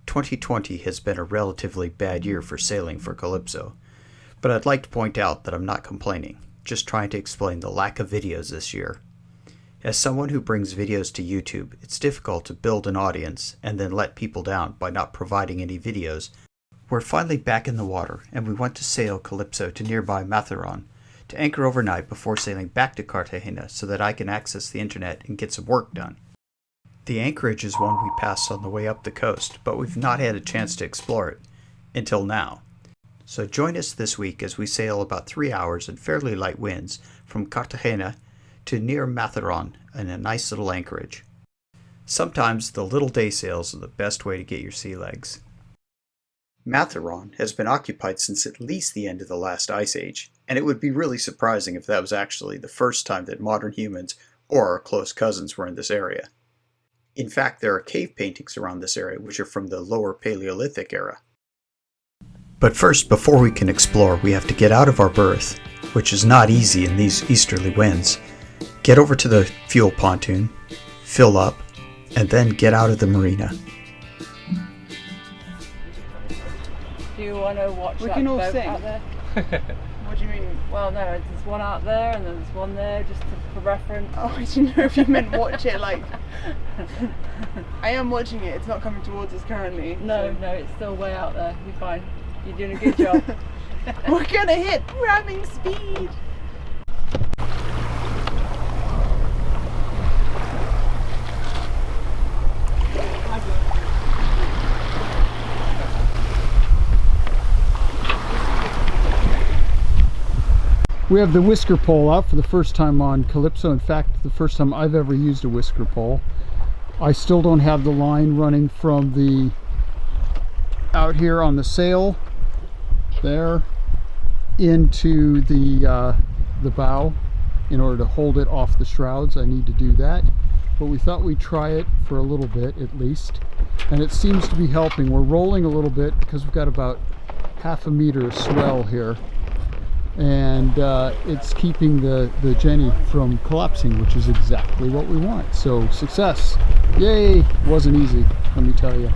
"2020 has been a relatively bad year for sailing for Kalypso, but I'd like to point out that I'm not complaining, just trying to explain the lack of videos this year. As someone who brings videos to YouTube, it's difficult to build an audience and then let people down by not providing any videos. We're finally back in the water, and we want to sail Kalypso to nearby Mazzaron to anchor overnight before sailing back to Cartagena so that I can access the internet and get some work done. The anchorage is one we passed on the way up the coast, but we've not had a chance to explore it until now. So join us this week as we sail about 3 hours in fairly light winds from Cartagena to near Mazzaron in a nice little anchorage. Sometimes the little day sails are the best way to get your sea legs. Mazzaron has been occupied since at least the end of the last ice age, and it would be really surprising if that was actually the first time that modern humans or our close cousins were in this area. In fact, there are cave paintings around this area which are from the lower Paleolithic era. But first, before we can explore, we have to get out of our berth, which is not easy in these easterly winds, get over to the fuel pontoon, fill up, and then get out of the marina. Do you want to watch we that can all boat sing. out there? What do you mean? Well, no, there's one out there and then there's one there, just for reference. Oh, I didn't know if you meant watch it like... I am watching it, it's not coming towards us currently. No, no, it's still way out there. You're fine. You're doing a good job. We're gonna hit ramming speed! We have the whisker pole out for the first time on Kalypso. In fact, the first time I've ever used a whisker pole. I still don't have the line running from the out here on the sail there into the bow in order to hold it off the shrouds. I need to do that, but we thought we'd try it for a little bit at least, and it seems to be helping. We're rolling a little bit because we've got about half a meter of swell here, and it's keeping the Jenny from collapsing, which is exactly what we want. So success, yay! Wasn't easy, let me tell you.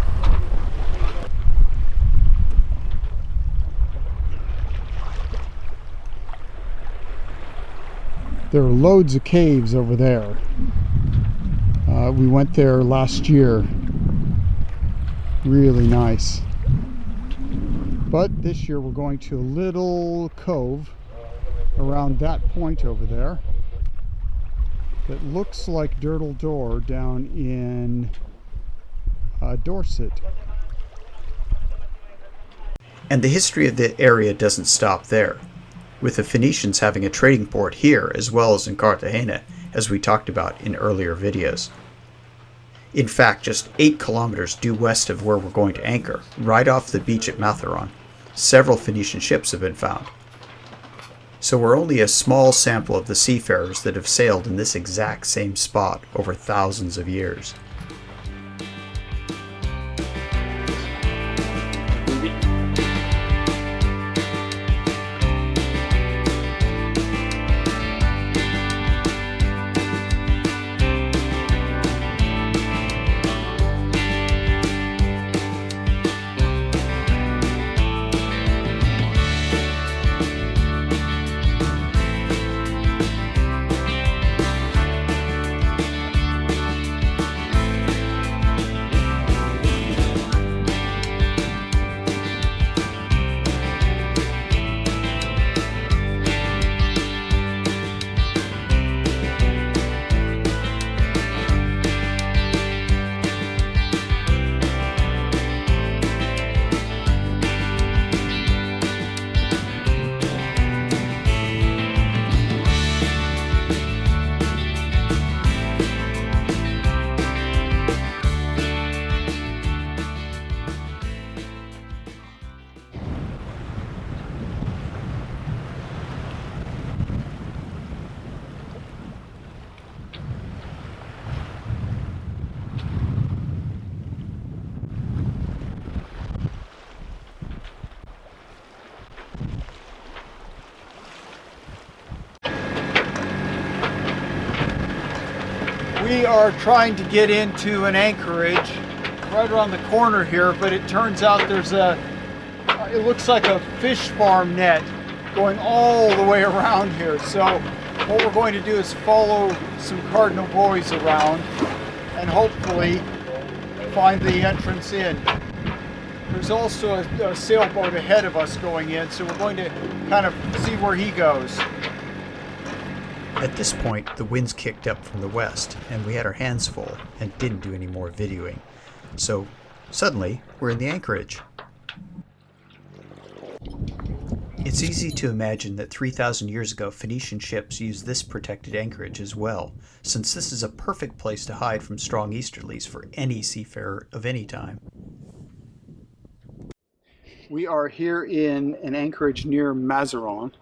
There are loads of caves over there. We went there last year. Really nice. But this year we're going to a little cove around that point over there that looks like Durdle Door down in Dorset. And the history of the area doesn't stop there, with the Phoenicians having a trading port here as well as in Cartagena, as we talked about in earlier videos. In fact, just 8 kilometers due west of where we're going to anchor, right off the beach at Mazzaron, several Phoenician ships have been found. So we're only a small sample of the seafarers that have sailed in this exact same spot over thousands of years. We are trying to get into an anchorage right around the corner here, but it turns out there's it looks like a fish farm net going all the way around here. So what we're going to do is follow some cardinal buoys around and hopefully find the entrance in. There's also a sailboat ahead of us going in, so we're going to kind of see where he goes. At this point, the winds kicked up from the west, and we had our hands full and didn't do any more videoing. So suddenly, we're in the anchorage. It's easy to imagine that 3,000 years ago Phoenician ships used this protected anchorage as well, since this is a perfect place to hide from strong easterlies for any seafarer of any time. We are here in an anchorage near Mazzaron.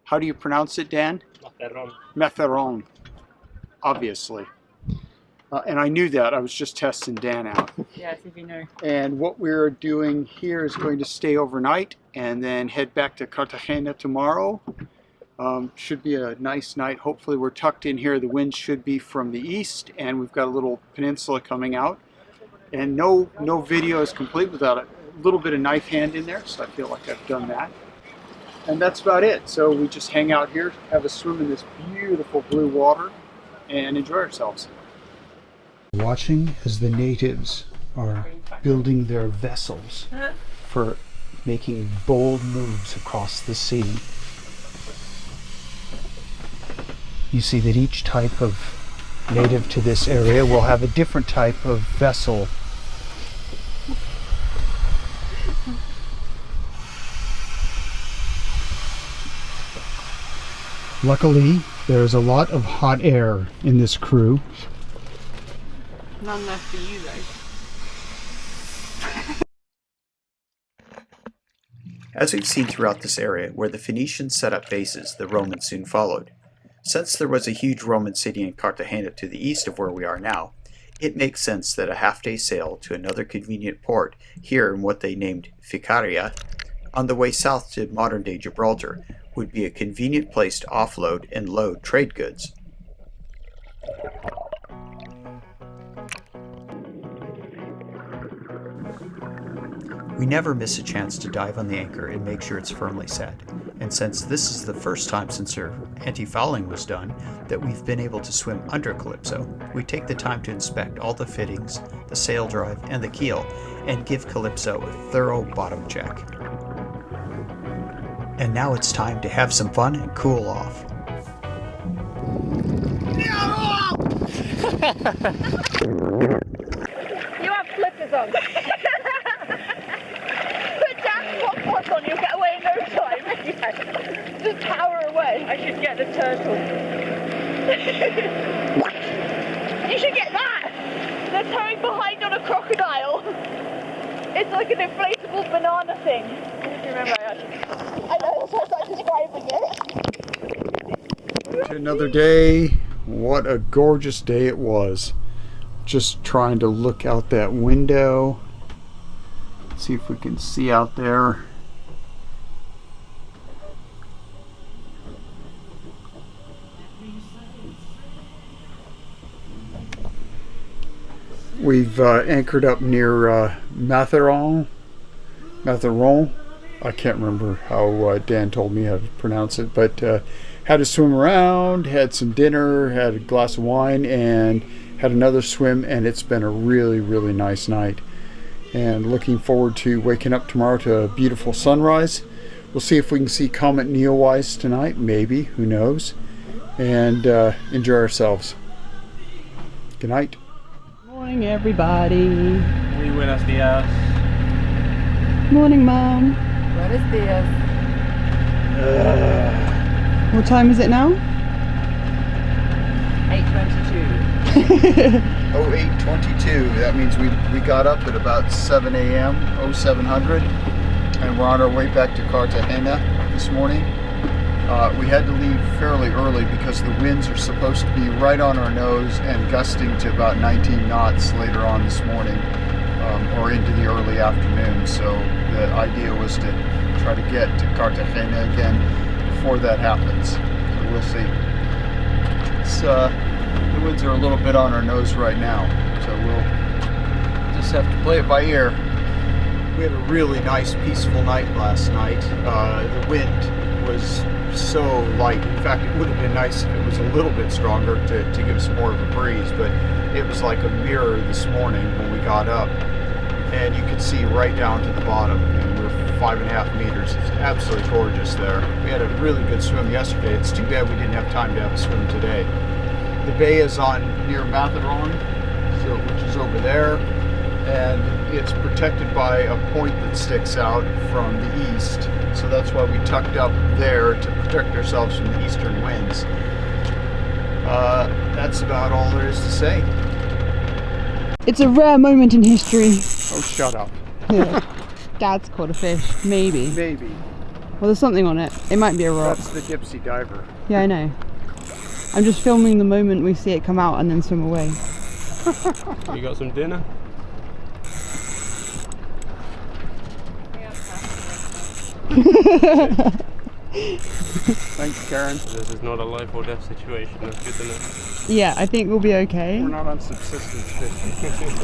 How do you pronounce it, Dan? Mazzaron. Mazzaron, obviously. And I knew that. I was just testing Dan out. Yes, if you know. And what we're doing here is going to stay overnight and then head back to Cartagena tomorrow. Should be a nice night. Hopefully we're tucked in here. The wind should be from the east, and we've got a little peninsula coming out. And no video is complete without a little bit of knife hand in there, so I feel like I've done that. And that's about it. So we just hang out here, have a swim in this beautiful blue water, and enjoy ourselves. Watching as the natives are building their vessels for making bold moves across the sea. You see that each type of native to this area will have a different type of vessel. Luckily, there's a lot of hot air in this crew. None left for you though. As we've seen throughout this area, where the Phoenicians set up bases, the Romans soon followed. Since there was a huge Roman city in Cartagena to the east of where we are now, it makes sense that a half-day sail to another convenient port here in what they named Ficaria, on the way south to modern-day Gibraltar, would be a convenient place to offload and load trade goods. We never miss a chance to dive on the anchor and make sure it's firmly set. And since this is the first time since our anti-fouling was done that we've been able to swim under Kalypso, we take the time to inspect all the fittings, the sail drive, and the keel, and give Kalypso a thorough bottom check. And now it's time to have some fun and cool off. You have flippers on. Put down pop on, you'll get away in no time. Just power away. I should get the turtle. You should get that. They're towing behind on a crocodile. It's like an inflatable banana thing. Remember, I know, that's how I'm describing it. Another day. What a gorgeous day it was. Just trying to look out that window. See if we can see out there. We've anchored up near Mazzaron. I can't remember how Dan told me how to pronounce it, but had to swim around, had some dinner, had a glass of wine, and had another swim, and it's been a really, really nice night. And looking forward to waking up tomorrow to a beautiful sunrise. We'll see if we can see Comet Neowise tonight, maybe, who knows, and enjoy ourselves. Good night. morning, everybody. Muy buenos días. Morning, Mom. Buenos dias. What time is it now? 8:22. 08:22. That means we got up at about 7 a.m. 0700, and we're on our way back to Cartagena this morning. We had to leave fairly early because the winds are supposed to be right on our nose and gusting to about 19 knots later on this morning, or into the early afternoon. So the idea was to try to get to Cartagena again before that happens. So we'll see. It's winds are a little bit on our nose right now, so we'll just have to play it by ear. We had a really nice, peaceful night last night. The wind was so light. In fact, it would have been nice if it was a little bit stronger to give us more of a breeze, but it was like a mirror this morning when we got up, and you could see right down to the bottom, and we're 5.5 meters. It's absolutely gorgeous there. We had a really good swim yesterday. It's too bad we didn't have time to have a swim today. The bay is on near Mazzaron, which is over there, and it's protected by a point that sticks out from the east. So that's why we tucked up there to protect ourselves from the eastern winds. That's about all there is to say. It's a rare moment in history. Oh, shut up. Yeah. Dad's caught a fish. Maybe. Maybe. Well, there's something on it. It might be a rock. That's the gypsy diver. Yeah, I know. I'm just filming the moment we see it come out and then swim away. You got some dinner? Thanks, Karen. This is not a life or death situation. That's good to know. Yeah, I think we'll be okay. We're not on subsistence fishing.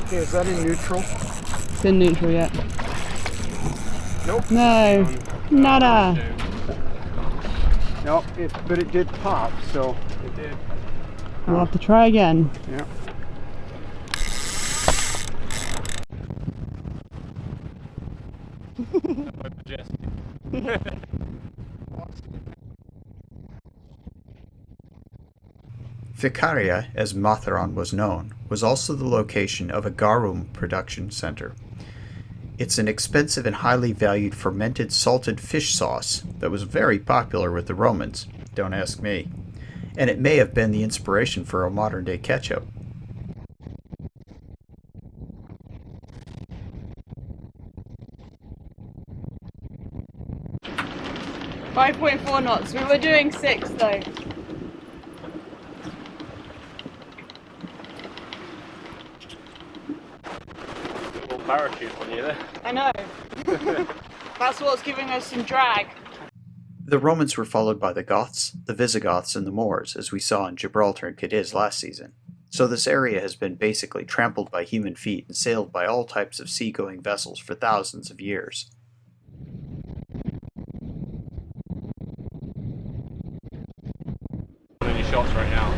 Okay, is that in neutral? It's in neutral yet. Nope. No. Nada. No, but it did pop, so. It did. We'll have to try again. Yeah. Vicaria, as Mazzaron was known, was also the location of a garum production center. It's an expensive and highly valued fermented salted fish sauce that was very popular with the Romans, don't ask me, and it may have been the inspiration for a modern-day ketchup. .4 knots. We were doing 6 though. Little parachute on you there. I know. That's what's giving us some drag. The Romans were followed by the Goths, the Visigoths, and the Moors, as we saw in Gibraltar and Cadiz last season. So this area has been basically trampled by human feet and sailed by all types of seagoing vessels for thousands of years. Any shots right now?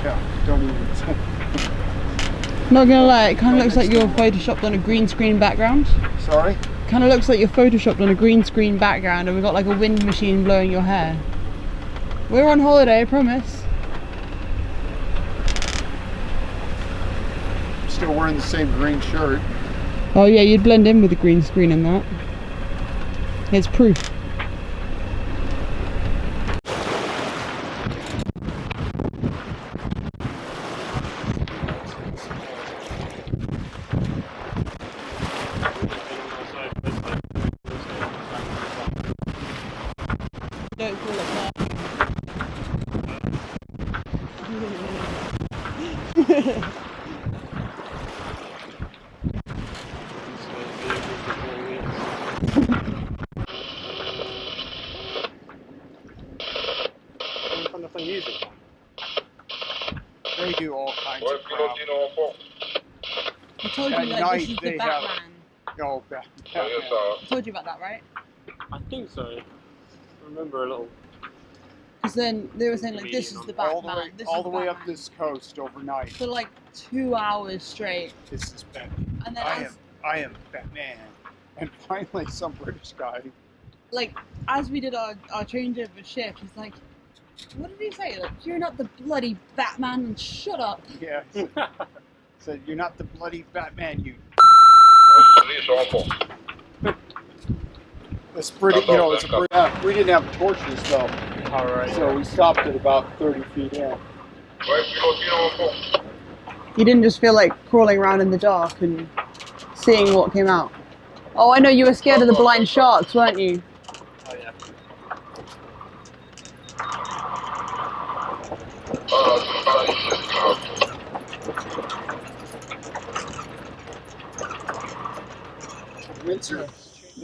Yeah, don't even say. Not gonna lie, it kind of looks like you're photoshopped on a green screen background. Sorry? Kind of looks like you're photoshopped on a green screen background and we've got like a wind machine blowing your hair. We're on holiday, I promise. I'm still wearing the same green shirt. Oh yeah, you'd blend in with the green screen in that. It's proof. Don't call it that. What kind of thing music? They do all kinds of crap. I told you At like night this is they the have- Batman. Oh, Batman. I told you about that, right? I think so. I remember a little. Because then they were saying like this is the All the Batman. way, This all is the the way up Batman. this coast overnight. For like 2 hours straight. This is Batman. And then I am Batman. And finally, some British guy. like as we did our changeover shift, he's like, what did he say? Like, you're not the bloody Batman, and shut up. Yeah. Said, you're not the bloody Batman, you. It's pretty, you know, it's a pretty, we didn't have torches though. Alright. So we stopped at about 30 feet in. You didn't just feel like crawling around in the dark and seeing what came out. Oh, I know, you were scared of the blind sharks, weren't you? Oh yeah. Winds are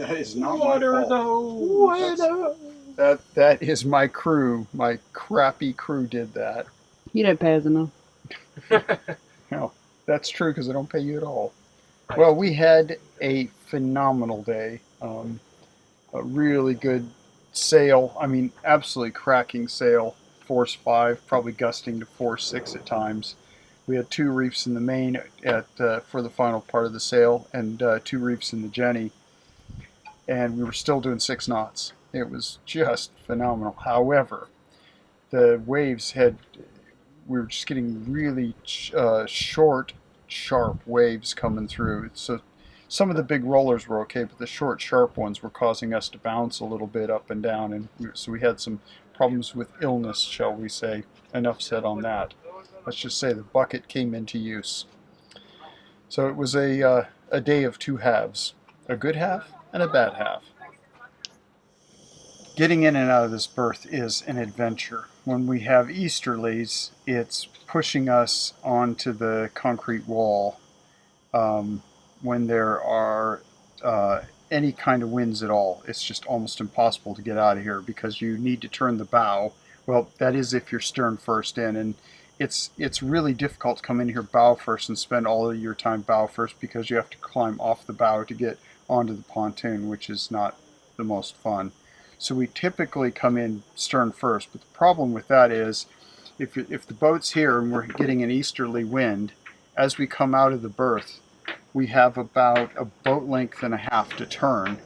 That is not Water my fault. those. That is my crew. My crappy crew did that. You don't pay us enough. No, that's true because I don't pay you at all. Well, we had a phenomenal day. A really good sail. I mean, absolutely cracking sail. Force 5, probably gusting to force 6 at times. We had 2 reefs in the main for the final part of the sail, and 2 reefs in the Jenny, and we were still doing 6 knots. It was just phenomenal. However, the waves we were just getting really short, sharp waves coming through. So some of the big rollers were okay, but the short, sharp ones were causing us to bounce a little bit up and down, and so we had some problems with illness, shall we say. Enough said on that. Let's just say the bucket came into use. So it was a day of 2 halves, a good half and a bad half. Getting in and out of this berth is an adventure. When we have easterlies, it's pushing us onto the concrete wall. When there are any kind of winds at all, it's just almost impossible to get out of here because you need to turn the bow. Well, that is if you're stern first in, and it's really difficult to come in here bow first and spend all of your time bow first because you have to climb off the bow to get onto the pontoon, which is not the most fun. So we typically come in stern first, but the problem with that is if the boat's here and we're getting an easterly wind, as we come out of the berth, we have about a boat length and a half to turn,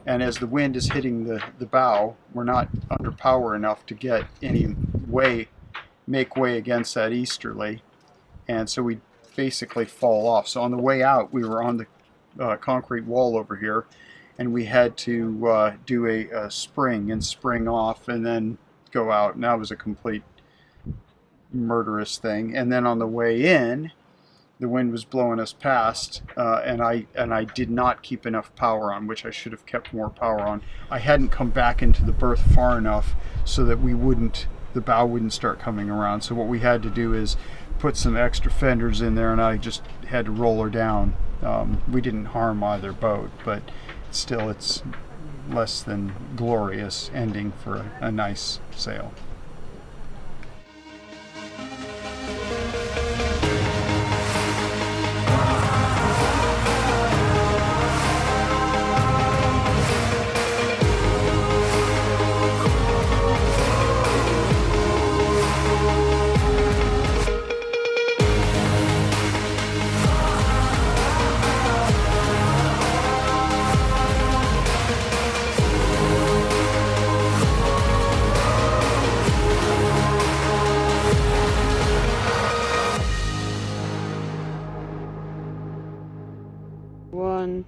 and as the wind is hitting the bow, we're not under power enough to get any way, make way against that easterly, and so we basically fall off. So on the way out, we were on the concrete wall over here, and we had to do a spring and spring off and then go out, and that was a complete murderous thing. And then on the way in, the wind was blowing us past, and I did not keep enough power on, which I should have kept more power on. I hadn't come back into the berth far enough so that the bow wouldn't start coming around. So what we had to do is put some extra fenders in there, and I just had to roll her down. We didn't harm either boat, but still it's less than glorious ending for a nice sail. One,